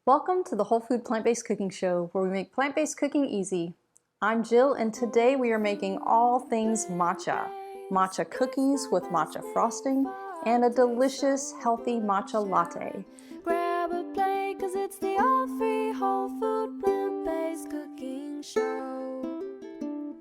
Welcome to the Whole Food Plant-Based Cooking Show, where we make plant-based cooking easy. I'm Jill, and today we are making all things matcha. Matcha cookies with matcha frosting, and a delicious, healthy matcha latte. Grab a plate, 'cause it's the all-free Whole Food Plant-Based Cooking Show.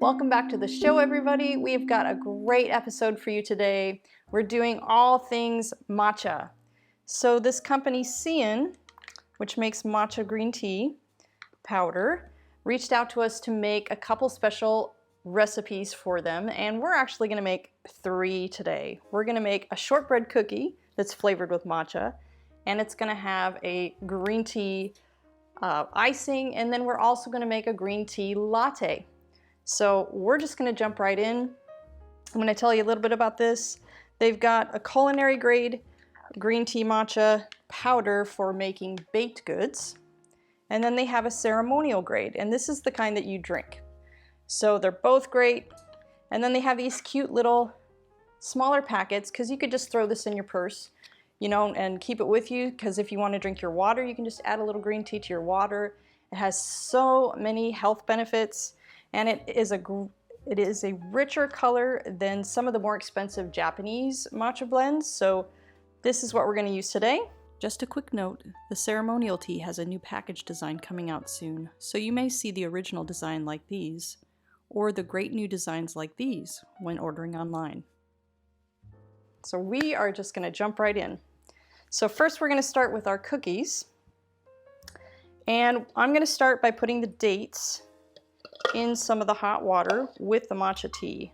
Welcome back to the show, everybody. We've got a great episode for you today. We're doing all things matcha. So this company, SEEIN, which makes matcha green tea powder, reached out to us to make a couple special recipes for them, and we're actually going to make 3 today. We're going to make a shortbread cookie that's flavored with matcha, and it's going to have a green tea icing, and then we're also going to make a green tea latte. So we're just going to jump right in. I'm going to tell you a little bit about this. They've got a culinary grade green tea matcha powder for making baked goods, and then they have a ceremonial grade, and this is the kind that you drink. So they're both great, and then they have these cute little smaller packets, because you could just throw this in your purse, you know, and keep it with you, because if you want to drink your water, you can just add a little green tea to your water. It has so many health benefits, and it is a richer color than some of the more expensive Japanese matcha blends, so this is what we're going to use today. Just a quick note, the ceremonial tea has a new package design coming out soon, so you may see the original design like these, or the great new designs like these when ordering online. So we are just going to jump right in. So first we're going to start with our cookies, and I'm going to start by putting the dates in some of the hot water with the matcha tea,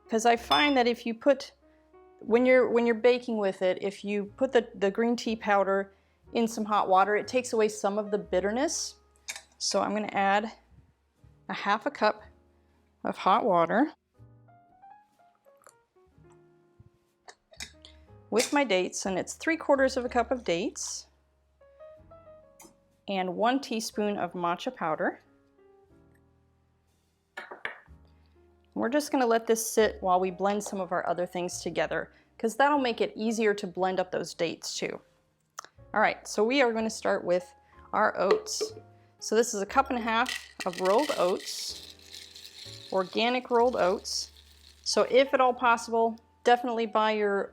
because I find that if you put when you're baking with it, if you put the green tea powder in some hot water, it takes away some of the bitterness. So I'm going to add a half a cup of hot water with my dates, and it's 3/4 of a cup of dates and 1 teaspoon of matcha powder. We're just going to let this sit while we blend some of our other things together, because that'll make it easier to blend up those dates too. All right, so we are going to start with our oats. So this is 1.5 cups of rolled oats, organic rolled oats. So if at all possible, definitely buy your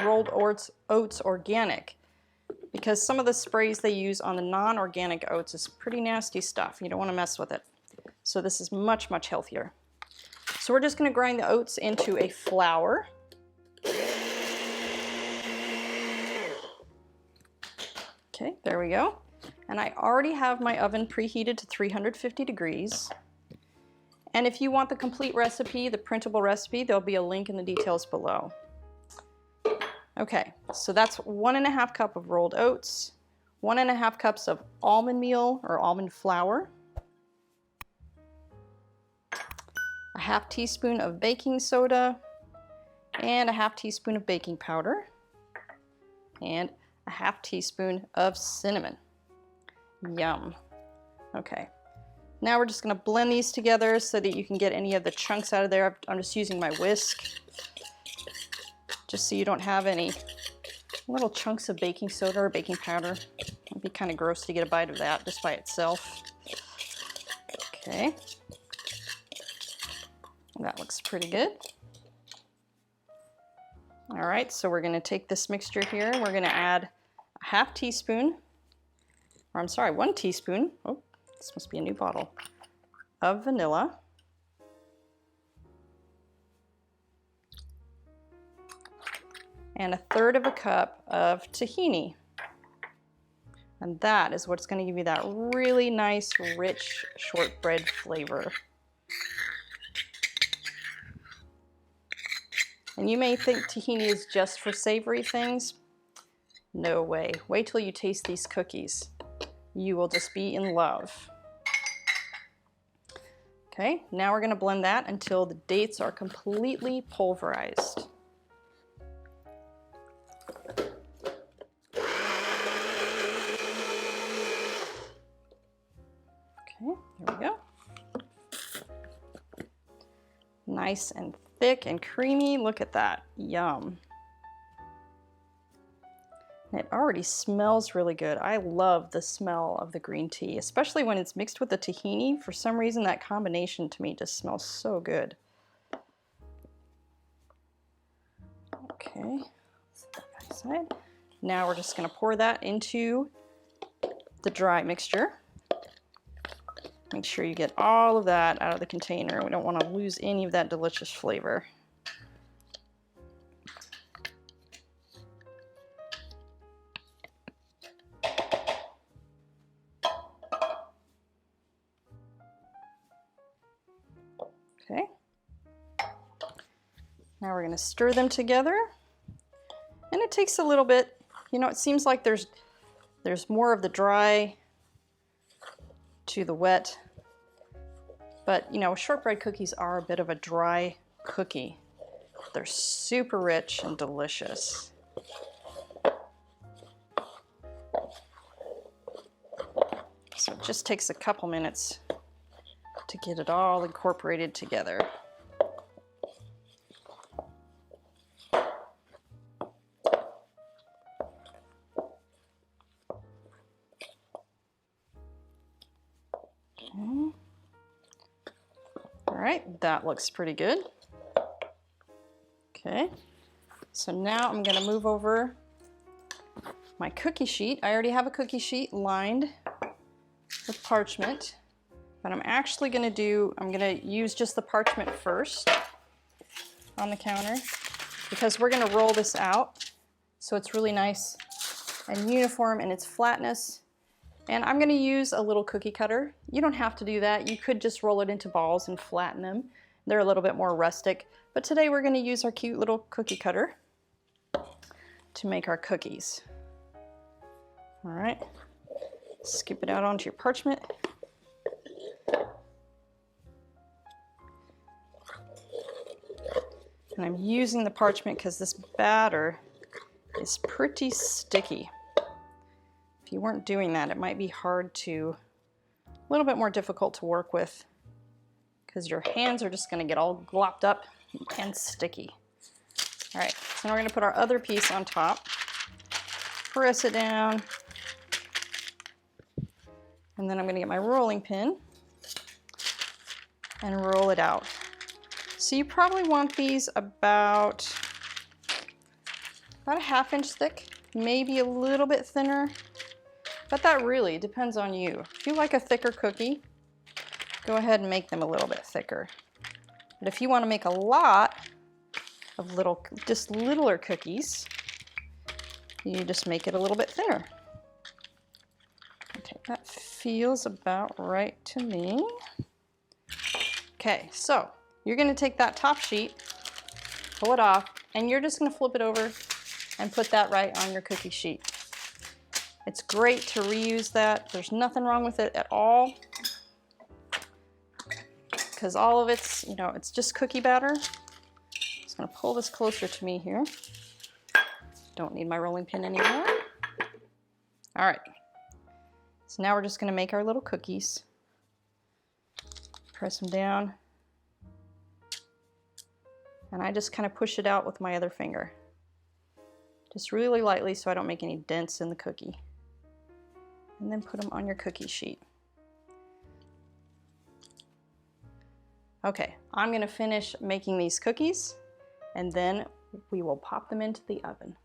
rolled oats organic, because some of the sprays they use on the non-organic oats is pretty nasty stuff. You don't want to mess with it. So this is much, much healthier. So we're just going to grind the oats into a flour. Okay, there we go. And I already have my oven preheated to 350 degrees. And if you want the complete recipe, the printable recipe, there'll be a link in the details below. Okay, so that's 1.5 cups of rolled oats, 1.5 cups of almond meal or almond flour, a 1/2 teaspoon of baking soda, and a 1/2 teaspoon of baking powder, and a 1/2 teaspoon of cinnamon. Yum. Okay, now we're just going to blend these together so that you can get any of the chunks out of there. I'm just using my whisk, just so you don't have any little chunks of baking soda or baking powder. It'd be kind of gross to get a bite of that just by itself. Okay. That looks pretty good. All right, so we're going to take this mixture here. We're going to add a 1/2 teaspoon, or I'm sorry, 1 teaspoon. Oh, this must be a new bottle of vanilla. And 1/3 of a cup of tahini. And that is what's going to give you that really nice, rich shortbread flavor. And you may think tahini is just for savory things. No way. Wait till you taste these cookies. You will just be in love. Okay, now we're going to blend that until the dates are completely pulverized. Okay, there we go. Nice and thick and creamy. Look at that. Yum. And it already smells really good. I love the smell of the green tea, especially when it's mixed with the tahini. For some reason, that combination to me just smells so good. Okay, set that back aside. Now we're just gonna pour that into the dry mixture. Make sure you get all of that out of the container. We don't want to lose any of that delicious flavor. Okay. Now we're going to stir them together. And it takes a little bit. You know, it seems like there's more of the dry to the wet. But, you know, shortbread cookies are a bit of a dry cookie. They're super rich and delicious. So it just takes a couple minutes to get it all incorporated together. All right, that looks pretty good. Okay, so now I'm gonna move over my cookie sheet. I already have a cookie sheet lined with parchment, but I'm actually gonna use just the parchment first on the counter because we're gonna roll this out so it's really nice and uniform in its flatness. And I'm gonna use a little cookie cutter. You don't have to do that. You could just roll it into balls and flatten them. They're a little bit more rustic. But today we're gonna use our cute little cookie cutter to make our cookies. All right, scoop it out onto your parchment. And I'm using the parchment because this batter is pretty sticky. If you weren't doing that, it might be a little bit more difficult to work with because your hands are just gonna get all glopped up and sticky. All right, so now we're gonna put our other piece on top, press it down, and then I'm gonna get my rolling pin and roll it out. So you probably want these about a ½ inch thick, maybe a little bit thinner. But that really depends on you. If you like a thicker cookie, go ahead and make them a little bit thicker. But if you want to make a lot of just littler cookies, you just make it a little bit thinner. Okay, that feels about right to me. Okay, so you're going to take that top sheet, pull it off, and you're just going to flip it over and put that right on your cookie sheet. It's great to reuse that. There's nothing wrong with it at all because all of it's, you know, it's just cookie batter. Just gonna pull this closer to me here. Don't need my rolling pin anymore. All right, so now we're just gonna make our little cookies. Press them down. And I just kind of push it out with my other finger. Just really lightly so I don't make any dents in the cookie. And then put them on your cookie sheet. Okay, I'm gonna finish making these cookies and then we will pop them into the oven.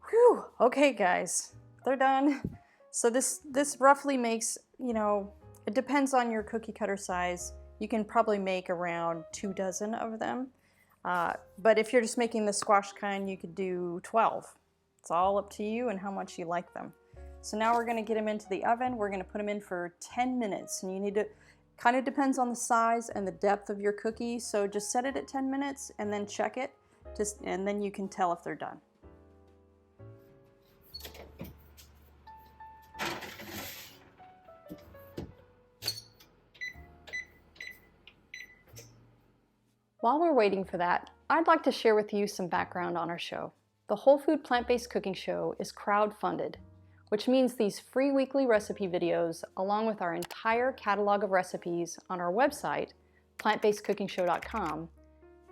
Whew, okay guys, they're done. So this roughly makes, you know, it depends on your cookie cutter size. You can probably make around 2 dozen of them. But if you're just making the squash kind, you could do 12. It's all up to you and how much you like them. So now we're gonna get them into the oven. We're gonna put them in for 10 minutes. And you need to, kind of depends on the size and the depth of your cookie. So just set it at 10 minutes and then check it, and then you can tell if they're done. While we're waiting for that, I'd like to share with you some background on our show. The Whole Food Plant-Based Cooking Show is crowd-funded, which means these free weekly recipe videos, along with our entire catalog of recipes on our website, plantbasedcookingshow.com,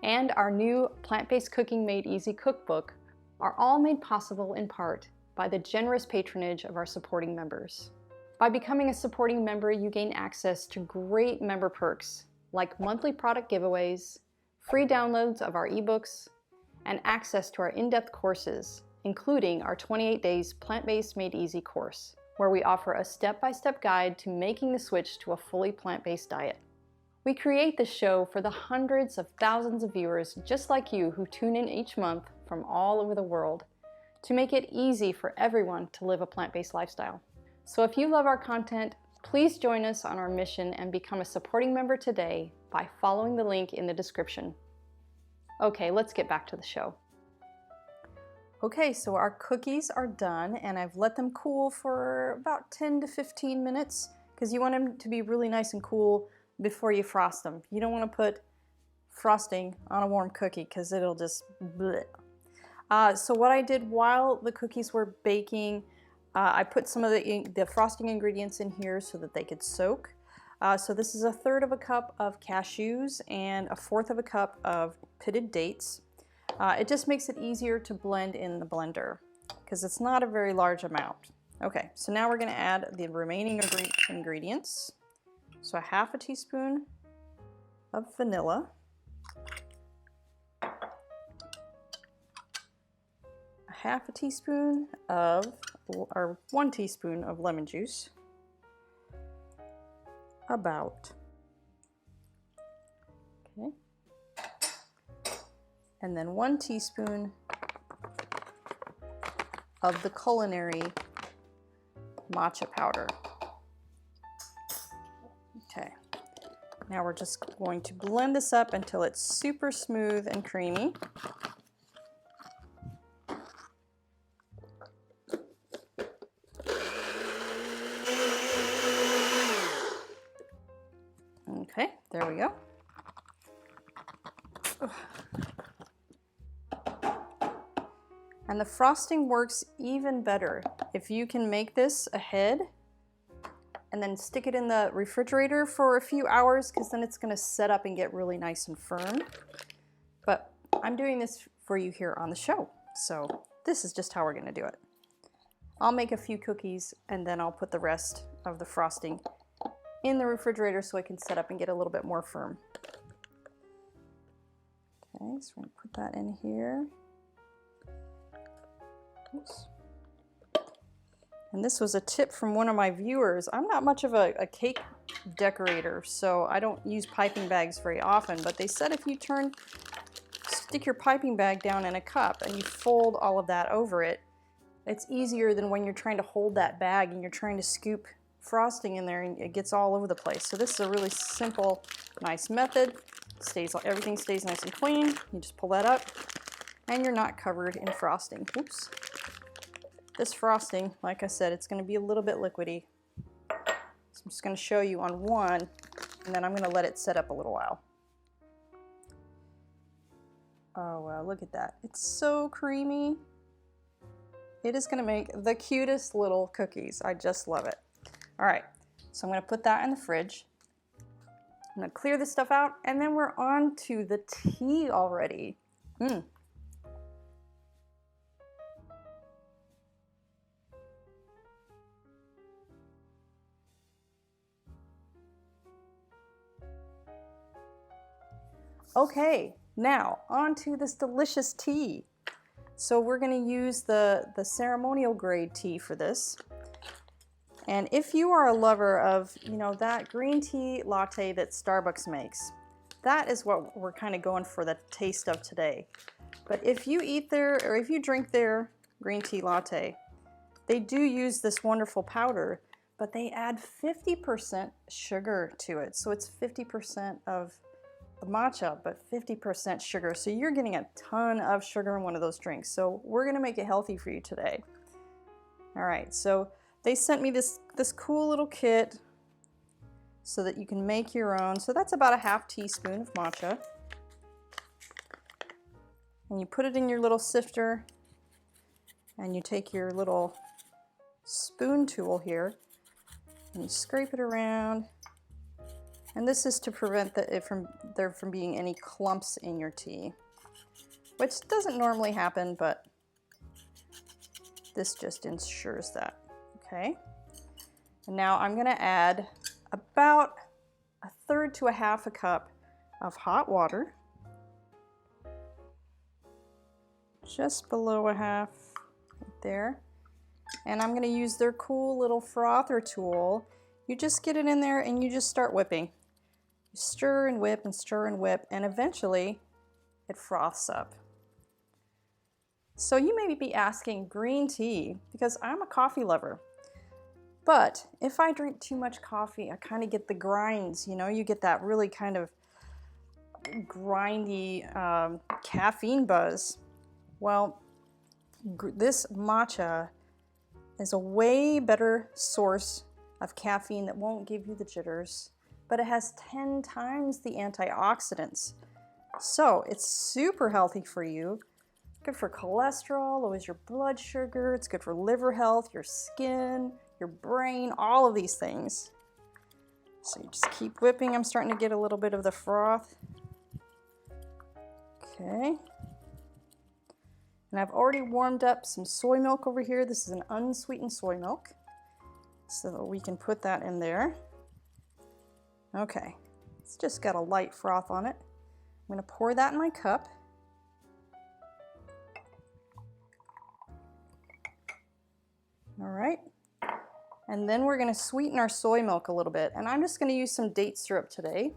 and our new Plant-Based Cooking Made Easy cookbook are all made possible in part by the generous patronage of our supporting members. By becoming a supporting member, you gain access to great member perks like monthly product giveaways, free downloads of our ebooks, and access to our in-depth courses, including our 28 Days Plant-Based Made Easy course, where we offer a step-by-step guide to making the switch to a fully plant-based diet. We create this show for the hundreds of thousands of viewers just like you who tune in each month from all over the world to make it easy for everyone to live a plant-based lifestyle. So if you love our content, please join us on our mission and become a supporting member today by following the link in the description. Okay, let's get back to the show. Okay, so our cookies are done and I've let them cool for about 10 to 15 minutes because you want them to be really nice and cool before you frost them. You don't want to put frosting on a warm cookie because it'll just bleh. So what I did while the cookies were baking, I put some of the frosting ingredients in here so that they could soak. So this is 1/3 of a cup of cashews and 1/4 of a cup of pitted dates. It just makes it easier to blend in the blender because it's not a very large amount. Okay, so now we're going to add the remaining ingredients. So 1/2 teaspoon of vanilla, 1/2 teaspoon of, or 1 teaspoon of lemon juice, about, okay, and then 1 teaspoon of the culinary matcha powder. Okay, now we're just going to blend this up until it's super smooth and creamy. Okay, there we go. And the frosting works even better if you can make this ahead and then stick it in the refrigerator for a few hours because then it's going to set up and get really nice and firm. But I'm doing this for you here on the show, so this is just how we're going to do it. I'll make a few cookies and then I'll put the rest of the frosting in the refrigerator so it can set up and get a little bit more firm. Okay, so we're going to put that in here. Oops. And this was a tip from one of my viewers. I'm not much of a cake decorator, so I don't use piping bags very often, but they said if you stick your piping bag down in a cup and you fold all of that over it, it's easier than when you're trying to hold that bag and you're trying to scoop frosting in there and it gets all over the place. So this is a really simple, nice method. Everything stays nice and clean. You just pull that up and you're not covered in frosting. Oops. This frosting, like I said, it's going to be a little bit liquidy. So I'm just going to show you on one, and then I'm going to let it set up a little while. Oh wow, look at that. It's so creamy. It is going to make the cutest little cookies. I just love it. All right, so I'm going to put that in the fridge. I'm going to clear this stuff out, and then we're on to the tea already. Okay, now on to this delicious tea. So we're going to use the ceremonial grade tea for this. And if you are a lover of, that green tea latte that Starbucks makes, that is what we're kind of going for the taste of today. But if you if you drink their green tea latte, they do use this wonderful powder, but they add 50% sugar to it. So it's 50% of the matcha, but 50% sugar. So you're getting a ton of sugar in one of those drinks. So we're going to make it healthy for you today. All right, so they sent me this cool little kit so that you can make your own. So that's about 1/2 teaspoon of matcha. And you put it in your little sifter and you take your little spoon tool here and you scrape it around. And this is to prevent there from being any clumps in your tea, which doesn't normally happen, but This just ensures that, okay? And now I'm gonna add about 1/3 to 1/2 cup of hot water. Just below 1/2, right there. And I'm gonna use their cool little frother tool. You just get it in there and you just start whipping. You stir and whip and stir and whip, and eventually it froths up. So you may be asking, green tea, because I'm a coffee lover. But if I drink too much coffee, I kind of get the grinds, you know, you get that really kind of grindy caffeine buzz. Well, this matcha is a way better source of caffeine that won't give you the jitters, but it has 10 times the antioxidants. So it's super healthy for you. Good for cholesterol, lowers your blood sugar, it's good for liver health, your skin, your brain, all of these things. So you just keep whipping. I'm starting to get a little bit of the froth. Okay. And I've already warmed up some soy milk over here. This is an unsweetened soy milk. So we can put that in there. Okay, it's just got a light froth on it. I'm gonna pour that in my cup. All right, and then we're gonna sweeten our soy milk a little bit. And I'm just gonna use some date syrup today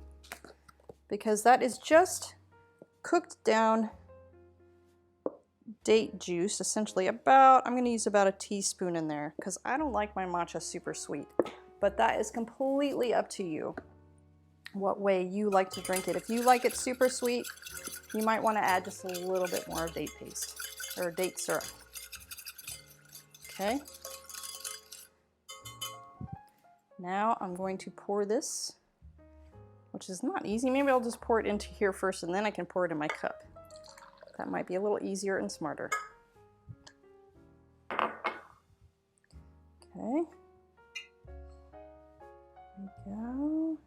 because that is just cooked down date juice, essentially. I'm gonna use about a teaspoon in there because I don't like my matcha super sweet, but that is completely up to you what way you like to drink it. If you like it super sweet, you might want to add just a little bit more of date paste or date syrup. Okay. Now I'm going to pour this, which is not easy. Maybe I'll just pour it into here first and then I can pour it in my cup. That might be a little easier and smarter. Okay. There we go.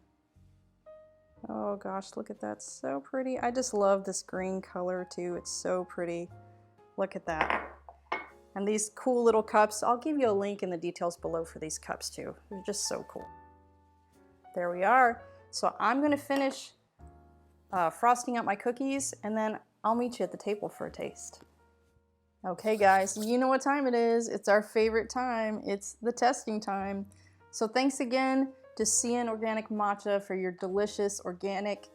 Oh gosh, look at that, so pretty. I just love this green color too. It's so pretty. Look at that. And these cool little cups, I'll give you a link in the details below for these cups too. They're just so cool. There we are. So I'm gonna finish frosting up my cookies and then I'll meet you at the table for a taste. Okay guys, you know what time it is. It's our favorite time. It's the testing time. So thanks again to SEEIN Organic Matcha for your delicious, organic,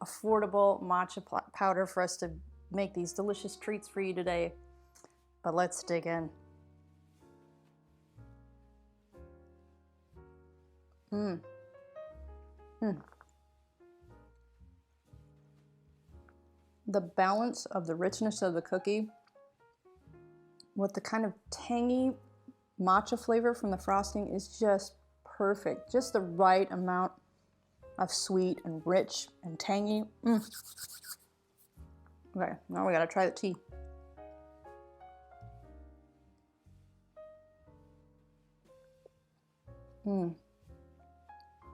affordable matcha powder for us to make these delicious treats for you today. But let's dig in. The balance of the richness of the cookie with the kind of tangy matcha flavor from the frosting is just perfect. Just the right amount of sweet and rich and tangy. Okay, now we gotta try the tea.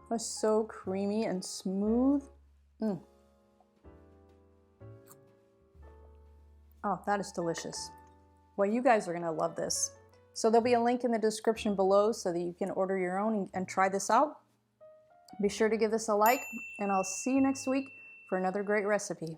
That's so creamy and smooth. Oh, that is delicious. Well, you guys are gonna love this. So there'll be a link in the description below so that you can order your own and try this out. Be sure to give this a like, and I'll see you next week for another great recipe.